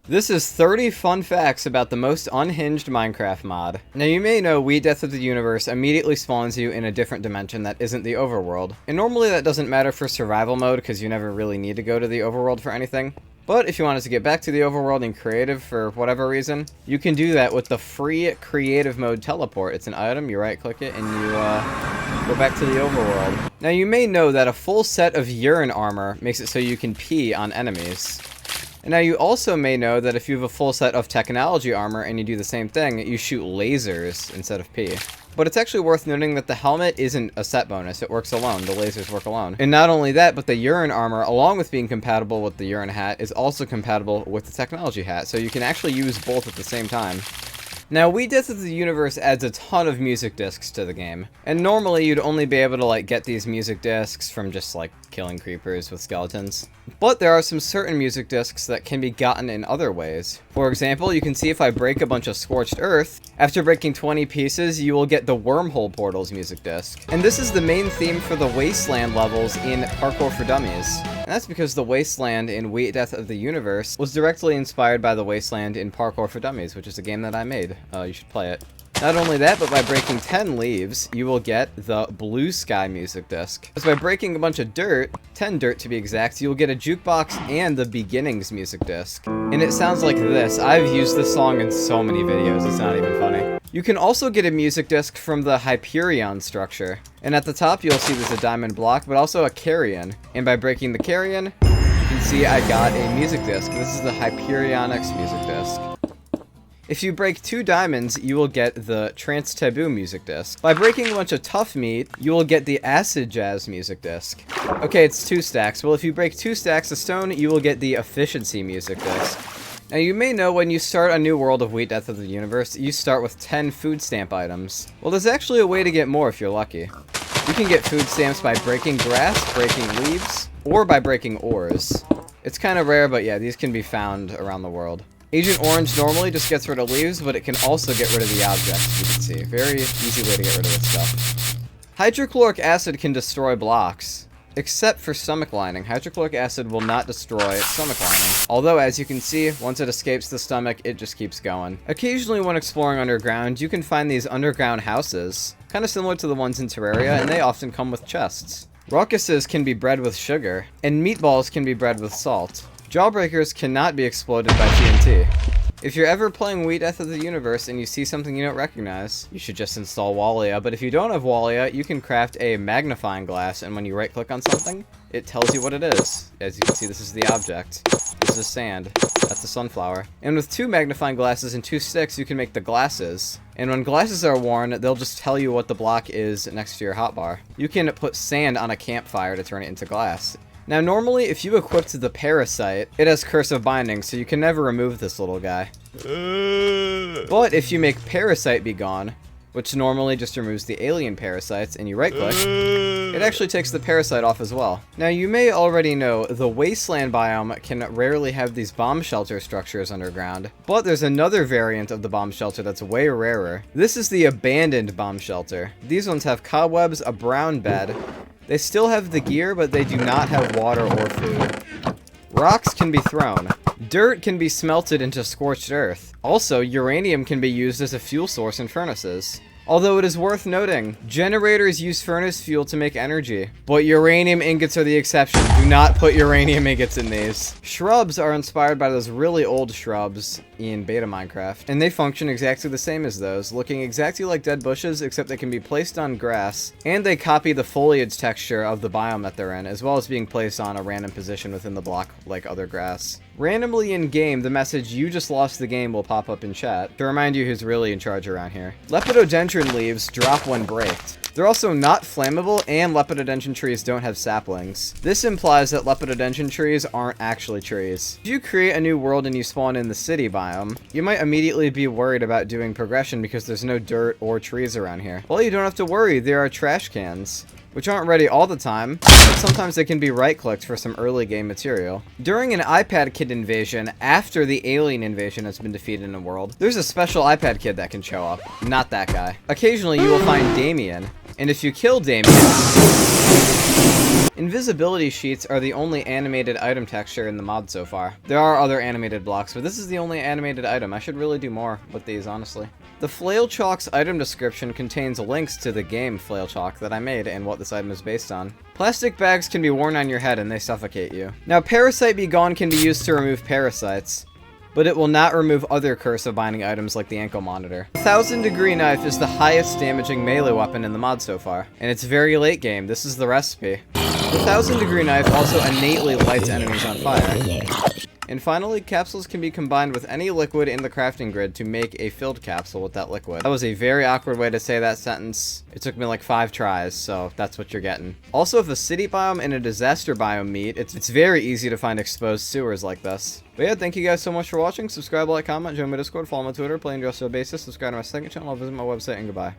This is 30 fun facts about the most unhinged Minecraft mod. Now you may know Wheat Death of the Universe immediately spawns you in a different dimension that isn't the overworld. And normally that doesn't matter for survival mode because you never really need to go to the overworld for anything. But if you wanted to get back to the overworld in creative for whatever reason, you can do that with the free creative mode teleport. It's an item, you right click it, and you go back to the overworld. Now you may know that a full set of urine armor makes it so you can pee on enemies. And now you also may know that if you have a full set of technology armor and you do the same thing, you shoot lasers instead of pee. But it's actually worth noting that the helmet isn't a set bonus, it works alone, the lasers work alone. And not only that, but the urine armor, along with being compatible with the urine hat, is also compatible with the technology hat, so you can actually use both at the same time. Now, Wheat Death of the Universe adds a ton of music discs to the game, and normally you'd only be able to, like, get these music discs from just, like, killing creepers with skeletons. But there are some certain music discs that can be gotten in other ways. For example, you can see if I break a bunch of Scorched Earth, after breaking 20 pieces, you will get the Wormhole Portals music disc. And this is the main theme for the Wasteland levels in Parkour for Dummies. And that's because the Wasteland in Wheat Death of the Universe was directly inspired by the Wasteland in Parkour for Dummies, which is a game that I made. You should play it. Not only that, but by breaking 10 leaves, you will get the Blue Sky music disc. So by breaking a bunch of dirt, 10 dirt to be exact, you'll get a jukebox and the Beginnings music disc. And it sounds like this. I've used this song in so many videos, it's not even funny. You can also get a music disc from the Hyperion structure. And at the top, you'll see there's a diamond block, but also a carrion. And by breaking the carrion, you can see I got a music disc. This is the Hyperionics music disc. If you break 2 diamonds, you will get the Trance Taboo music disc. By breaking a bunch of tough meat, you will get the Acid Jazz music disc. Okay, it's 2 stacks. Well, if you break 2 stacks of stone, you will get the Efficiency music disc. Now, you may know when you start a new world of Wheat Death of the Universe, you start with 10 food stamp items. Well, there's actually a way to get more if you're lucky. You can get food stamps by breaking grass, breaking leaves, or by breaking ores. It's kind of rare, but yeah, these can be found around the world. Agent Orange normally just gets rid of leaves, but it can also get rid of the objects, you can see. Very easy way to get rid of this stuff. Hydrochloric acid can destroy blocks, except for stomach lining. Hydrochloric acid will not destroy stomach lining. Although, as you can see, once it escapes the stomach, it just keeps going. Occasionally when exploring underground, you can find these underground houses, kind of similar to the ones in Terraria, and they often come with chests. Ruckuses can be bred with sugar, and meatballs can be bred with salt. Jawbreakers cannot be exploded by TNT. If you're ever playing Wheat Death of the Universe and you see something you don't recognize, you should just install Walia, but if you don't have Walia, you can craft a magnifying glass, and when you right-click on something, it tells you what it is. As you can see, this is the object. This is sand. That's the sunflower. And with 2 magnifying glasses and 2 sticks, you can make the glasses. And when glasses are worn, they'll just tell you what the block is next to your hotbar. You can put sand on a campfire to turn it into glass. Now normally, if you equipped the Parasite, it has Curse of Binding, so you can never remove this little guy. But if you make Parasite be gone, which normally just removes the alien parasites, and you right-click, it actually takes the Parasite off as well. Now you may already know the Wasteland biome can rarely have these bomb shelter structures underground, but there's another variant of the bomb shelter that's way rarer. This is the Abandoned bomb shelter. These ones have cobwebs, a brown bed. They still have the gear, but they do not have water or food. Rocks can be thrown. Dirt can be smelted into Scorched Earth. Also, uranium can be used as a fuel source in furnaces. Although it is worth noting, generators use furnace fuel to make energy, but uranium ingots are the exception. Do not put uranium ingots in these. Shrubs are inspired by those really old shrubs in beta Minecraft, and they function exactly the same as those, looking exactly like dead bushes, except they can be placed on grass, and they copy the foliage texture of the biome that they're in, as well as being placed on a random position within the block like other grass. Randomly in-game, the message "you just lost the game" will pop up in chat, to remind you who's really in charge around here. Lepidodendron leaves drop when braked. They're also not flammable, and lepidodendron trees don't have saplings. This implies that lepidodendron trees aren't actually trees. If you create a new world and you spawn in the city biome, you might immediately be worried about doing progression because there's no dirt or trees around here. Well, you don't have to worry, there are trash cans, which aren't ready all the time, but sometimes they can be right-clicked for some early game material. During an iPad Kid invasion, after the alien invasion has been defeated in a world, there's a special iPad Kid that can show up. Not that guy. Occasionally, you will find Damien, and if you kill Damien, Invisibility sheets are the only animated item texture in the mod so far. There are other animated blocks, but this is the only animated item. I should really do more with these, honestly. The Flail Chalk's item description contains links to the game Flail Chalk that I made and what this item is based on. Plastic bags can be worn on your head and they suffocate you. Now, Parasite Be Gone can be used to remove parasites, but it will not remove other cursive binding items like the ankle monitor. 1000 Degree Knife is the highest damaging melee weapon in the mod so far, and it's very late game. This is the recipe. The 1000 Degree Knife also innately lights enemies on fire. And finally, capsules can be combined with any liquid in the crafting grid to make a filled capsule with that liquid. That was a very awkward way to say that sentence. It took me like 5 tries, so that's what you're getting. Also, if a city biome and a disaster biome meet, it's very easy to find exposed sewers like this. But yeah, thank you guys so much for watching. Subscribe, like, comment, join my Discord, follow my Twitter, play on a basis, subscribe to my second channel, I'll visit my website, and goodbye.